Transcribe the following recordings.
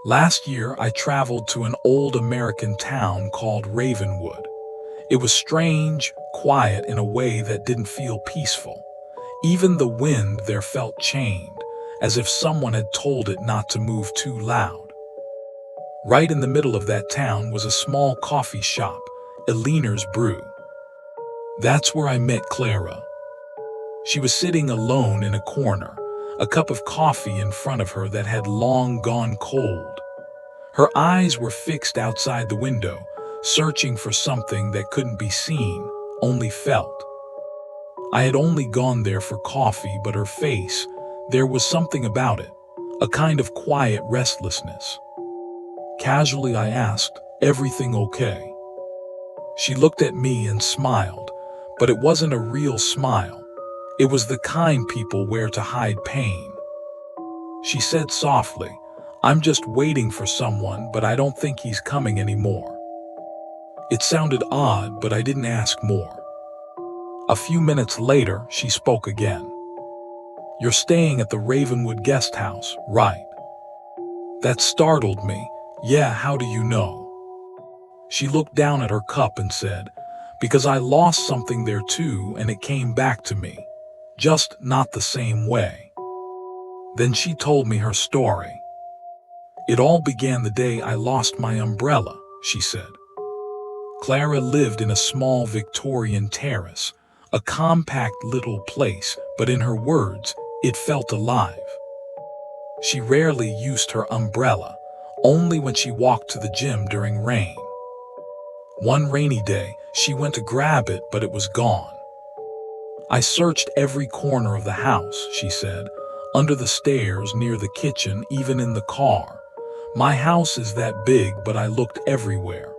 Last year, I traveled to an old American town called Ravenwood. It was strange, quiet in a way that didn't feel peaceful. Even the wind there felt chained, as if someone had told it not to move too loud. Right in the middle of that town was a small coffee shop, Eleanor's Brew. That's where I met Clara. She was sitting alone in a corner, a cup of coffee in front of her that had long gone cold. Her eyes were fixed outside the window, searching for something that couldn't be seen, only felt. I had only gone there for coffee, but her face, there was something about it, a kind of quiet restlessness. Casually I asked, "Everything okay?" She looked at me and smiled, but it wasn't a real smile. It was the kind people wear to hide pain. She said softly, "I'm just waiting for someone, but I don't think he's coming anymore." It sounded odd, but I didn't ask more. A few minutes later, she spoke again. "You're staying at the Ravenwood guest house, right?" That startled me. "Yeah, how do you know?" She looked down at her cup and said, "Because I lost something there too, and it came back to me. Just not the same way." Then she told me her story. "It all began the day I lost my umbrella," she said. Clara lived in a small Victorian terrace, a compact little place, but in her words, it felt alive. She rarely used her umbrella, only when she walked to the gym during rain. One rainy day, she went to grab it, but it was gone. "I searched every corner of the house," she said, "under the stairs, near the kitchen, even in the car. My house is that big, but I looked everywhere.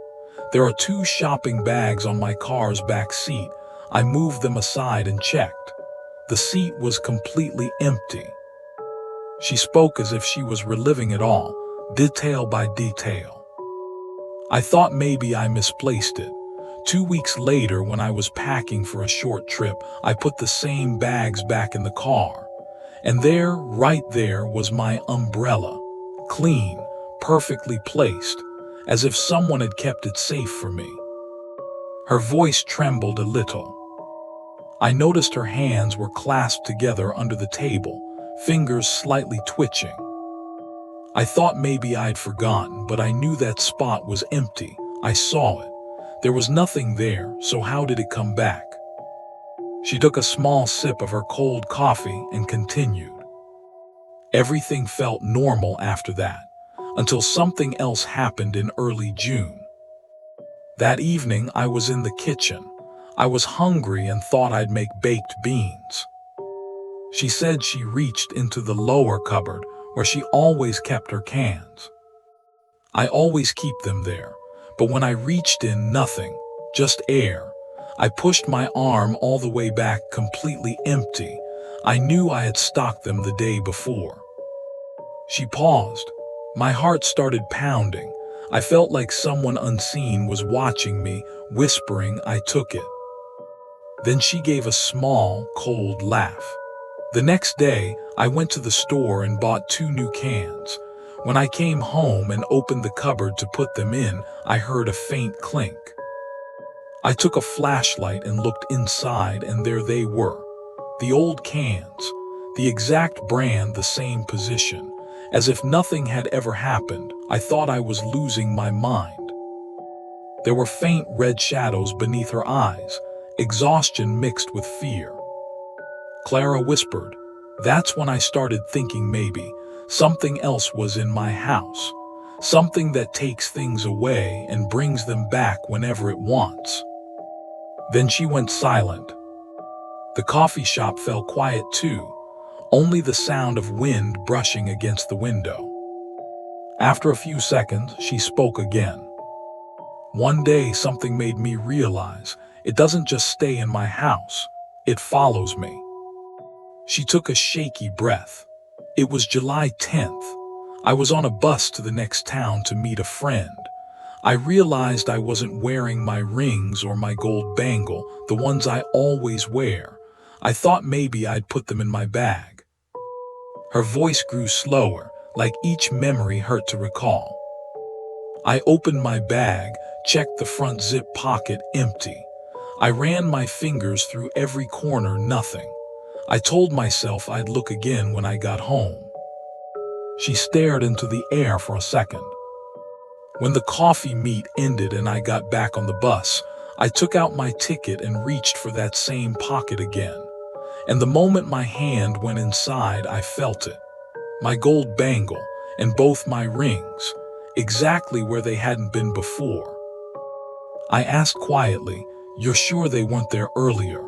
There are 2 shopping bags on my car's back seat. I moved them aside and checked. The seat was completely empty." She spoke as if she was reliving it all, detail by detail. I thought maybe I misplaced it. 2 weeks later, when I was packing for a short trip, I put the same bags back in the car. And there, right there, was my umbrella. Clean, perfectly placed, as if someone had kept it safe for me. Her voice trembled a little. I noticed her hands were clasped together under the table, fingers slightly twitching. I thought maybe I'd forgotten, but I knew that spot was empty. I saw it. There was nothing there, so how did it come back? She took a small sip of her cold coffee and continued. "Everything felt normal after that, until something else happened in early June. That evening I was in the kitchen. I was hungry and thought I'd make baked beans." She said she reached into the lower cupboard where she always kept her cans. "I always keep them there, but when I reached in, nothing, just air. I pushed my arm all the way back, completely empty. I knew I had stocked them the day before." She paused. My heart started pounding. I felt like someone unseen was watching me, whispering I took it. Then she gave a small, cold laugh. The next day, I went to the store and bought 2 new cans. When I came home and opened the cupboard to put them in, I heard a faint clink. I took a flashlight and looked inside, and there they were. The old cans, the exact brand, the same position. As if nothing had ever happened, I thought I was losing my mind. There were faint red shadows beneath her eyes, exhaustion mixed with fear. Clara whispered. That's when I started thinking maybe something else was in my house. Something that takes things away and brings them back whenever it wants. Then she went silent. The coffee shop fell quiet too, only the sound of wind brushing against the window. After a few seconds, she spoke again. "One day something made me realize it doesn't just stay in my house, it follows me." She took a shaky breath. It was July 10th. I was on a bus to the next town to meet a friend. I realized I wasn't wearing my rings or my gold bangle, the ones I always wear. I thought maybe I'd put them in my bag. Her voice grew slower, like each memory hurt to recall. I opened my bag, checked the front zip pocket, empty. I ran my fingers through every corner, nothing. I told myself I'd look again when I got home. She stared into the air for a second. When the coffee meet ended and I got back on the bus, I took out my ticket and reached for that same pocket again. And the moment my hand went inside, I felt it. My gold bangle and both my rings, exactly where they hadn't been before. I asked quietly, "You're sure they weren't there earlier?"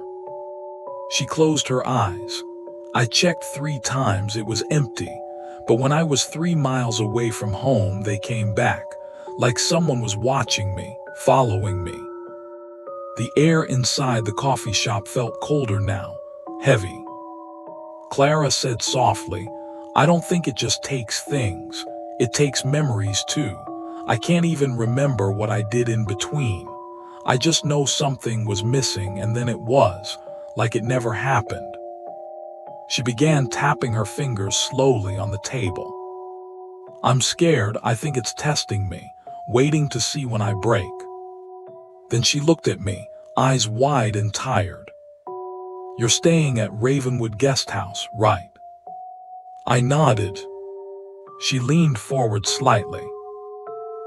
She closed her eyes. I checked 3 times, it was empty. But when I was 3 miles away from home, they came back, like someone was watching me, following me. The air inside the coffee shop felt colder now, heavy. Clara said softly, "I don't think it just takes things. It takes memories too. I can't even remember what I did in between. I just know something was missing, and then it was, like it never happened." She began tapping her fingers slowly on the table. "I'm scared. I think it's testing me, waiting to see when I break." Then she looked at me, eyes wide and tired. "You're staying at Ravenwood guest house, right?" I nodded. She leaned forward slightly.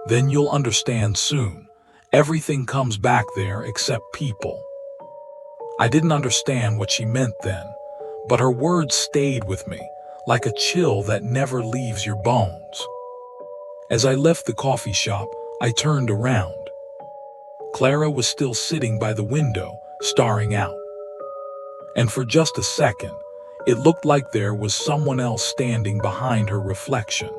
"Then you'll understand soon. Everything comes back there except people." I didn't understand what she meant then, but her words stayed with me, like a chill that never leaves your bones. As I left the coffee shop, I turned around. Clara was still sitting by the window, staring out. And for just a second, it looked like there was someone else standing behind her reflection.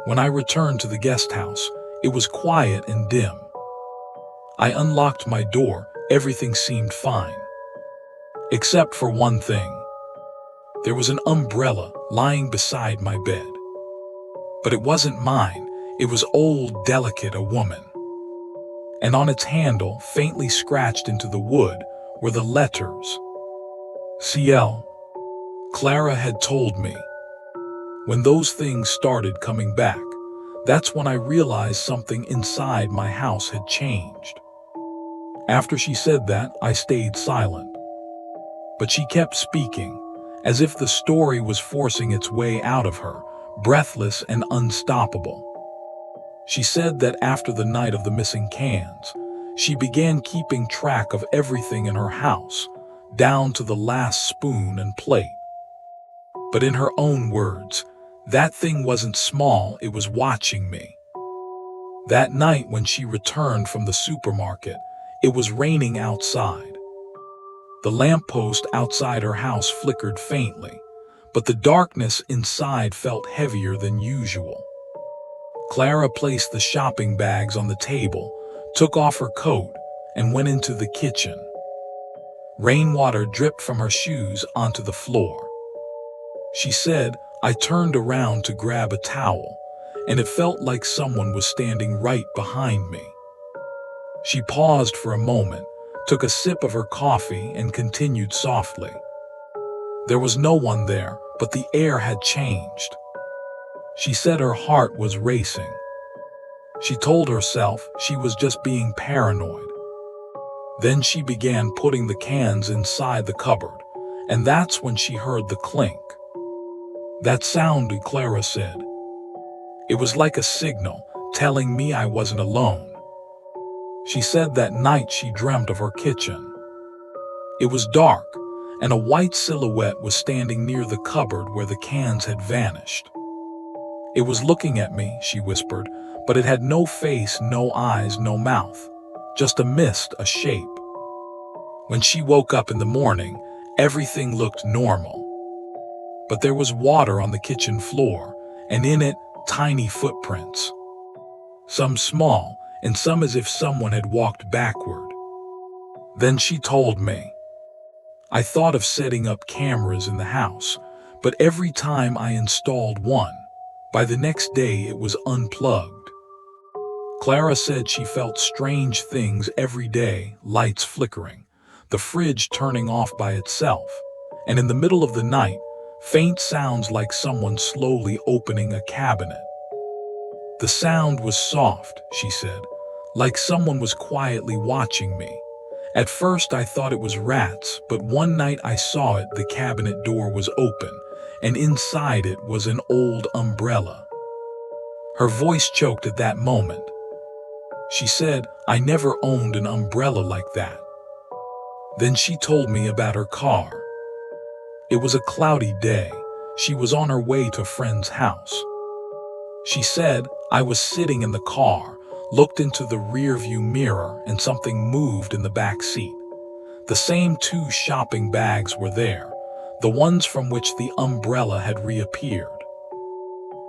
When I returned to the guest house, it was quiet and dim. I unlocked my door, everything seemed fine. Except for one thing. There was an umbrella lying beside my bed. But it wasn't mine, it was old, delicate, a woman. And on its handle, faintly scratched into the wood, were the letters CL. Clara had told me. When those things started coming back, that's when I realized something inside my house had changed. After she said that, I stayed silent. But she kept speaking, as if the story was forcing its way out of her, breathless and unstoppable. She said that after the night of the missing cans, she began keeping track of everything in her house, down to the last spoon and plate. But in her own words, that thing wasn't small, it was watching me. That night when she returned from the supermarket, it was raining outside. The lamppost outside her house flickered faintly, but the darkness inside felt heavier than usual. Clara placed the shopping bags on the table, took off her coat, and went into the kitchen. Rainwater dripped from her shoes onto the floor. She said, "I turned around to grab a towel, and it felt like someone was standing right behind me." She paused for a moment, took a sip of her coffee, and continued softly. "There was no one there, but the air had changed." She said her heart was racing. She told herself she was just being paranoid. Then she began putting the cans inside the cupboard, and that's when she heard the clink. That sounded, Clara said. It was like a signal, telling me I wasn't alone. She said that night she dreamt of her kitchen. It was dark, and a white silhouette was standing near the cupboard where the cans had vanished. "It was looking at me," she whispered, "but it had no face, no eyes, no mouth. Just a mist, a shape." When she woke up in the morning, everything looked normal. But there was water on the kitchen floor, and in it, tiny footprints. Some small, and some as if someone had walked backward. Then she told me. I thought of setting up cameras in the house, but every time I installed one, by the next day it was unplugged. Clara said she felt strange things every day, lights flickering, the fridge turning off by itself, and in the middle of the night, faint sounds like someone slowly opening a cabinet. The sound was soft, she said, like someone was quietly watching me. At first I thought it was rats, but one night I saw it, the cabinet door was open, and inside it was an old umbrella. Her voice choked at that moment. She said, I never owned an umbrella like that. Then she told me about her car. It was a cloudy day. She was on her way to a friend's house. She said, I was sitting in the car, looked into the rearview mirror, and something moved in the back seat. The same two shopping bags were there, the ones from which the umbrella had reappeared.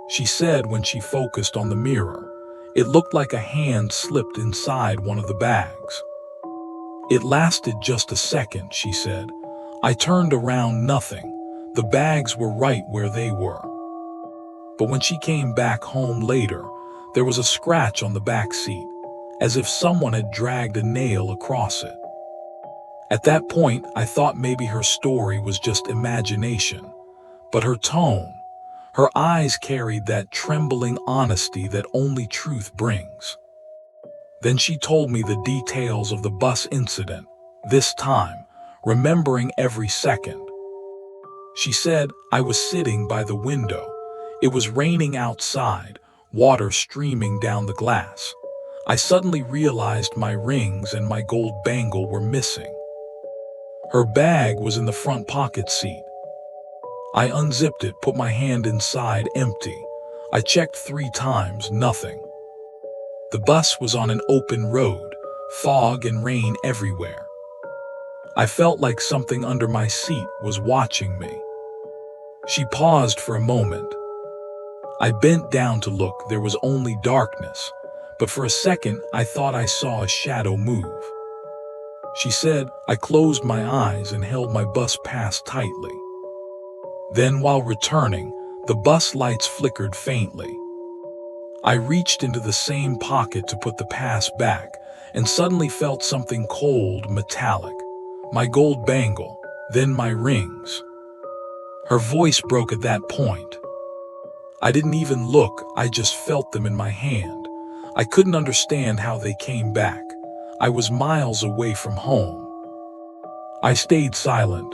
She said when she focused on the mirror, it looked like a hand slipped inside one of the bags. It lasted just a second, she said. I turned around, nothing. The bags were right where they were. But when she came back home later, there was a scratch on the back seat, as if someone had dragged a nail across it. At that point, I thought maybe her story was just imagination, but her tone, her eyes carried that trembling honesty that only truth brings. Then she told me the details of the bus incident, this time, remembering every second. She said, I was sitting by the window. It was raining outside, water streaming down the glass. I suddenly realized my rings and my gold bangle were missing. Her bag was in the front pocket seat. I unzipped it, put my hand inside, empty. I checked 3 times, nothing. The bus was on an open road, fog and rain everywhere. I felt like something under my seat was watching me. She paused for a moment. I bent down to look. There was only darkness, but for a second I thought I saw a shadow move. She said, I closed my eyes and held my bus pass tightly. Then while returning, the bus lights flickered faintly. I reached into the same pocket to put the pass back and suddenly felt something cold, metallic. My gold bangle, then my rings. Her voice broke at that point. I didn't even look, I just felt them in my hand. I couldn't understand how they came back. I was miles away from home. I stayed silent.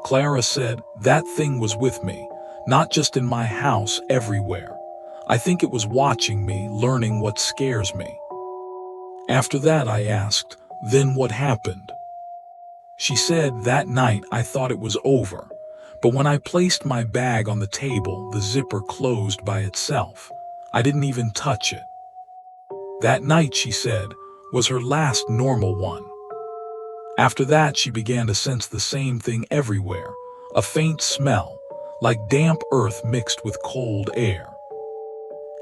Clara said, that thing was with me, not just in my house, everywhere. I think it was watching me, learning what scares me. After that, I asked, then what happened? She said, that night I thought it was over, but when I placed my bag on the table, the zipper closed by itself. I didn't even touch it. That night, she said, was her last normal one. After that, she began to sense the same thing everywhere, a faint smell, like damp earth mixed with cold air.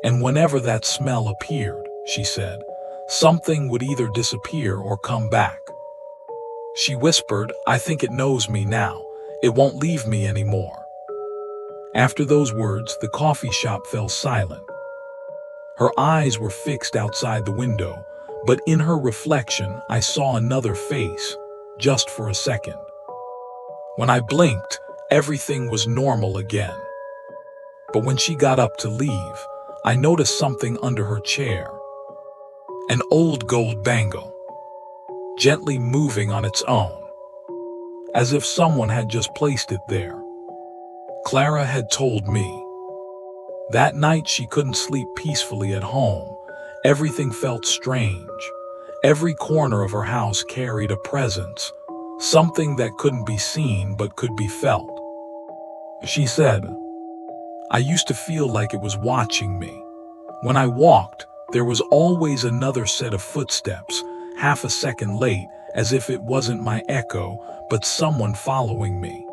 And whenever that smell appeared, she said, something would either disappear or come back. She whispered, I think it knows me now. It won't leave me anymore. After those words, the coffee shop fell silent. Her eyes were fixed outside the window, but in her reflection, I saw another face, just for a second. When I blinked, everything was normal again. But when she got up to leave, I noticed something under her chair. An old gold bangle, gently moving on its own, as if someone had just placed it there. Clara had told me. That night she couldn't sleep peacefully at home. Everything felt strange. Every corner of her house carried a presence, something that couldn't be seen but could be felt. She said, I used to feel like it was watching me. When I walked, there was always another set of footsteps, half a second late, as if it wasn't my echo, but someone following me.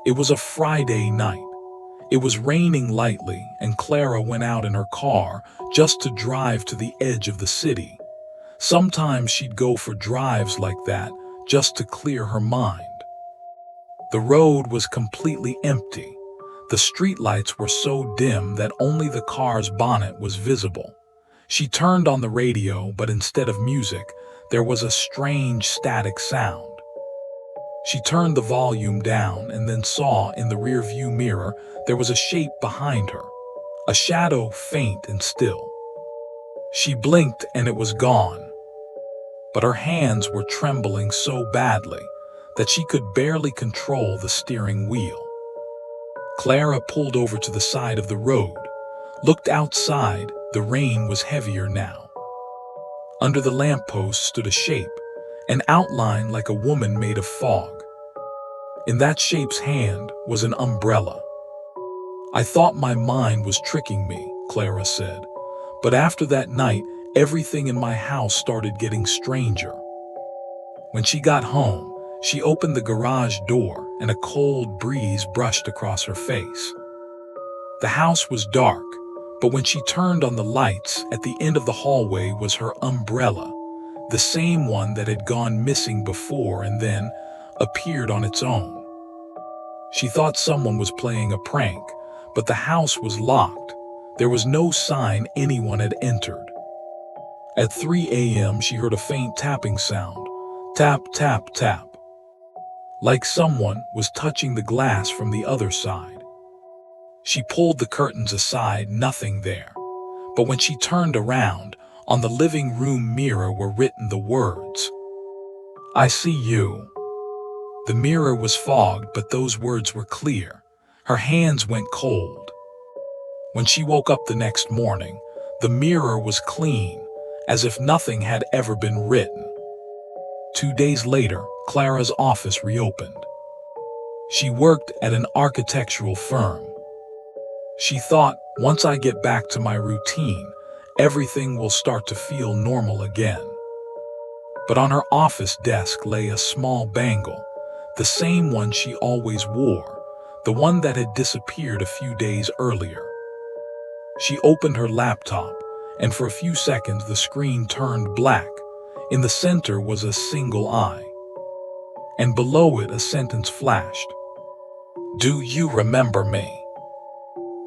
It was a Friday night. It was raining lightly, and Clara went out in her car just to drive to the edge of the city. Sometimes she'd go for drives like that just to clear her mind. The road was completely empty. The streetlights were so dim that only the car's bonnet was visible. She turned on the radio, but instead of music, there was a strange static sound. She turned the volume down and then saw in the rearview mirror there was a shape behind her, a shadow faint and still. She blinked and it was gone, but her hands were trembling so badly that she could barely control the steering wheel. Clara pulled over to the side of the road, looked outside. The rain was heavier now. Under the lamppost stood a shape, an outline like a woman made of fog. In that shape's hand was an umbrella. "I thought my mind was tricking me," Clara said, "but after that night, everything in my house started getting stranger." When she got home, she opened the garage door and a cold breeze brushed across her face. The house was dark, but when she turned on the lights, at the end of the hallway was her umbrella, the same one that had gone missing before and then appeared on its own. She thought someone was playing a prank, but the house was locked. There was no sign anyone had entered. At 3 a.m. she heard a faint tapping sound. Tap, tap, tap. Like someone was touching the glass from the other side. She pulled the curtains aside, nothing there. But when she turned around, on the living room mirror were written the words, "I see you." The mirror was fogged, but those words were clear. Her hands went cold. When she woke up the next morning, the mirror was clean, as if nothing had ever been written. 2 days later, Clara's office reopened. She worked at an architectural firm. She thought, once I get back to my routine, everything will start to feel normal again. But on her office desk lay a small bangle, the same one she always wore, the one that had disappeared a few days earlier. She opened her laptop, and for a few seconds the screen turned black. In the center was a single eye, and below it a sentence flashed. "Do you remember me?"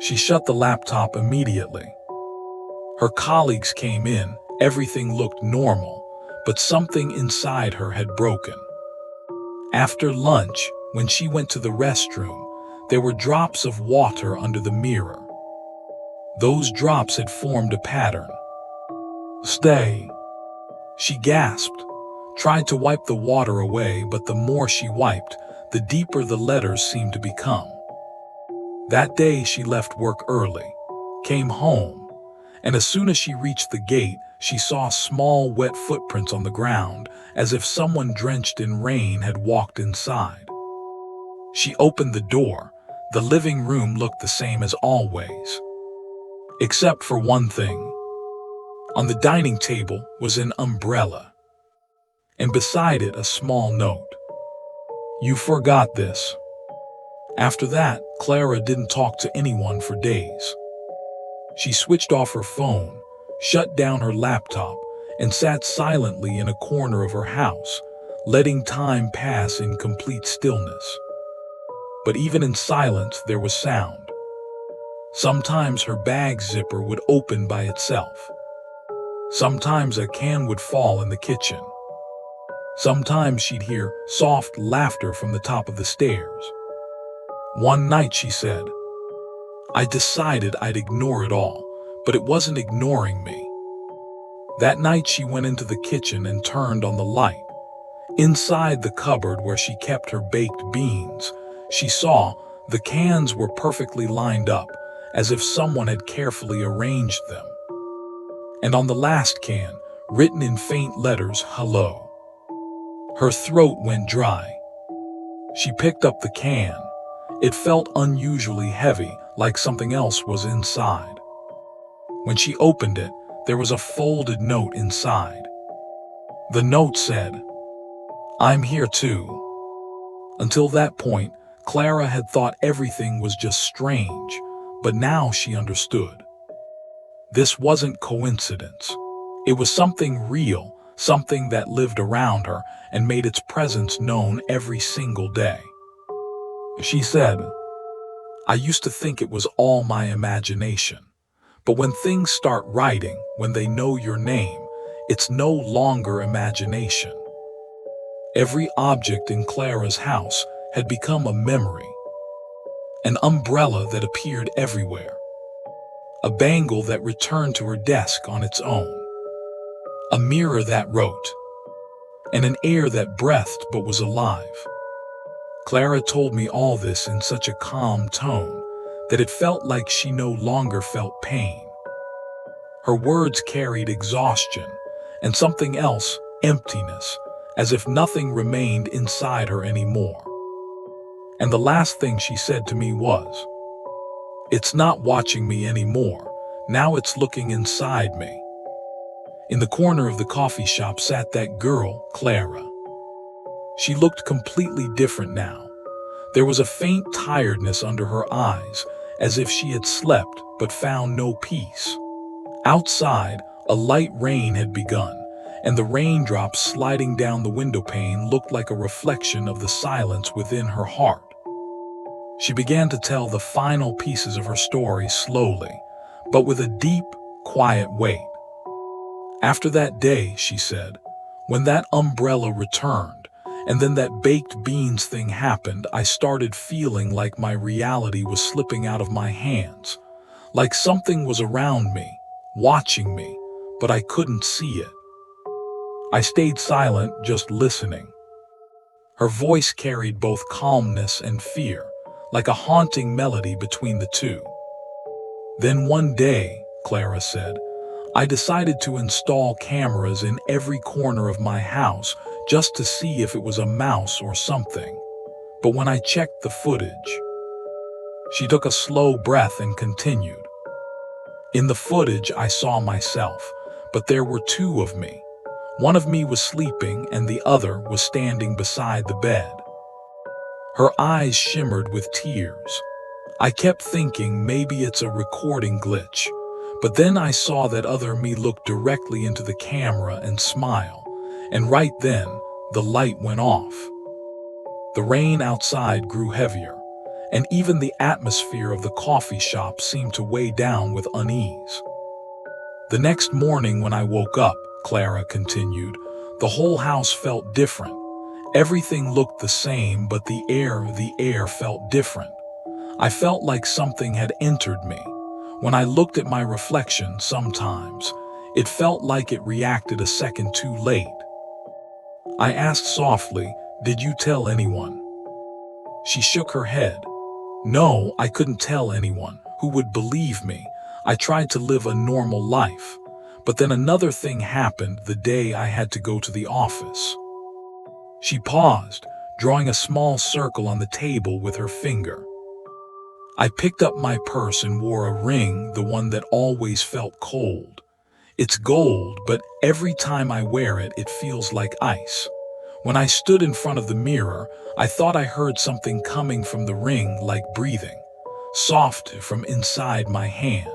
She shut the laptop immediately. Her colleagues came in, everything looked normal, but something inside her had broken. After lunch, when she went to the restroom, there were drops of water under the mirror. Those drops had formed a pattern. "Stay," she gasped, tried to wipe the water away, but the more she wiped, the deeper the letters seemed to become. That day she left work early, came home, and as soon as she reached the gate, she saw small wet footprints on the ground, as if someone drenched in rain had walked inside. She opened the door. The living room looked the same as always, except for one thing. On the dining table was an umbrella, and beside it a small note. "You forgot this." After that, Clara didn't talk to anyone for days. She switched off her phone, shut down her laptop, and sat silently in a corner of her house, letting time pass in complete stillness. But even in silence, there was sound. Sometimes her bag zipper would open by itself. Sometimes a can would fall in the kitchen. Sometimes she'd hear soft laughter from the top of the stairs. One night, she said, "I decided I'd ignore it all, but it wasn't ignoring me." That night she went into the kitchen and turned on the light. Inside the cupboard where she kept her baked beans, she saw the cans were perfectly lined up, as if someone had carefully arranged them. And on the last can, written in faint letters, "Hello." Her throat went dry. She picked up the can. It felt unusually heavy, like something else was inside. When she opened it, there was a folded note inside. The note said, "I'm here too." Until that point, Clara had thought everything was just strange, but now she understood. This wasn't coincidence. It was something real, something that lived around her and made its presence known every single day. She said, "I used to think it was all my imagination. But when things start writing, when they know your name, it's no longer imagination. Every object in Clara's house had become a memory. An umbrella that appeared everywhere. A bangle that returned to her desk on its own. A mirror that wrote. And an air that breathed but was alive. Clara told me all this in such a calm tone that it felt like she no longer felt pain. Her words carried exhaustion and something else, emptiness, as if nothing remained inside her anymore. And the last thing she said to me was, "It's not watching me anymore, now it's looking inside me." In the corner of the coffee shop sat that girl, Clara. She looked completely different now. There was a faint tiredness under her eyes, as if she had slept but found no peace. Outside, a light rain had begun, and the raindrops sliding down the window pane looked like a reflection of the silence within her heart. She began to tell the final pieces of her story slowly, but with a deep, quiet weight. "After that day," she said, "when that umbrella returned, and then that baked beans thing happened, I started feeling like my reality was slipping out of my hands, like something was around me, watching me, but I couldn't see it. I stayed silent, just listening." Her voice carried both calmness and fear, like a haunting melody between the two. "Then one day," Clara said, "I decided to install cameras in every corner of my house just to see if it was a mouse or something. But when I checked the footage..." She took a slow breath and continued. "In the footage I saw myself, but there were two of me. One of me was sleeping and the other was standing beside the bed." Her eyes shimmered with tears. "I kept thinking maybe it's a recording glitch, but then I saw that other me look directly into the camera and smile, and right then, the light went off." The rain outside grew heavier, and even the atmosphere of the coffee shop seemed to weigh down with unease. "The next morning when I woke up," Clara continued, "the whole house felt different. Everything looked the same, but the air felt different. I felt like something had entered me. When I looked at my reflection sometimes, it felt like it reacted a second too late." I asked softly, "Did you tell anyone?" She shook her head. "No, I couldn't tell anyone. Who would believe me? I tried to live a normal life. But then another thing happened the day I had to go to the office." She paused, drawing a small circle on the table with her finger. "I picked up my purse and wore a ring, the one that always felt cold. It's gold, but every time I wear it, it feels like ice. When I stood in front of the mirror, I thought I heard something coming from the ring, like breathing, soft from inside my hand."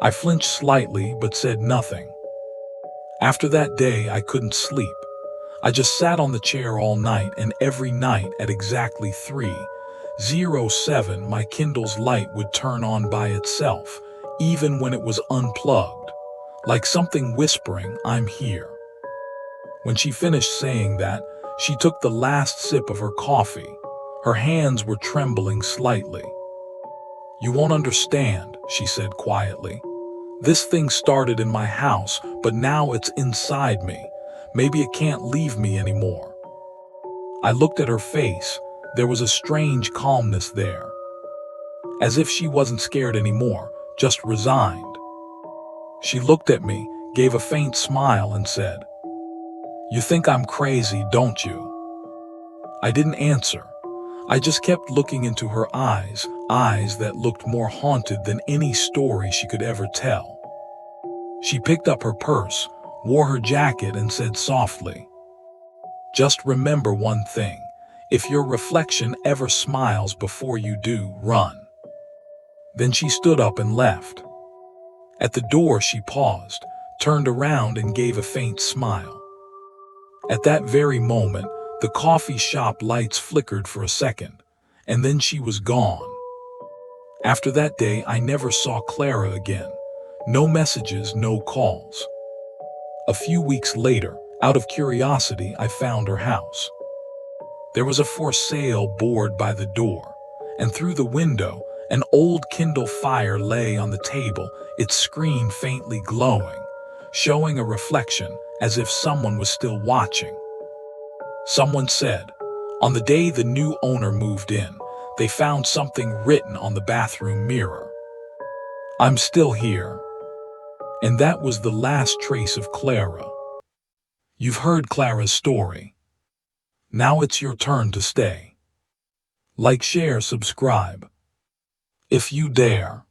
I flinched slightly but said nothing. "After that day, I couldn't sleep. I just sat on the chair all night, and every night at exactly 3:07 my Kindle's light would turn on by itself, even when it was unplugged, like something whispering, 'I'm here.'" When she finished saying that, she took the last sip of her coffee. Her hands were trembling slightly. "You won't understand," she said quietly. "This thing started in my house, but now it's inside me. Maybe it can't leave me anymore." I looked at her face. There was a strange calmness there. As if she wasn't scared anymore, just resigned. She looked at me, gave a faint smile and said, "You think I'm crazy, don't you?" I didn't answer. I just kept looking into her eyes, eyes that looked more haunted than any story she could ever tell. She picked up her purse, wore her jacket and said softly, "Just remember one thing. If your reflection ever smiles before you do, run." Then she stood up and left. At the door she paused, turned around and gave a faint smile. At that very moment, the coffee shop lights flickered for a second, and then she was gone. After that day, I never saw Clara again. No messages, no calls. A few weeks later, Out of curiosity, I found her house. There was a for sale board by the door, and through the window, an old Kindle Fire lay on the table, its screen faintly glowing, showing a reflection as if someone was still watching. Someone said, on the day the new owner moved in, they found something written on the bathroom mirror. I'm still here. And that was the last trace of Clara. You've heard Clara's story. Now it's your turn to stay. Like, share, subscribe. If you dare.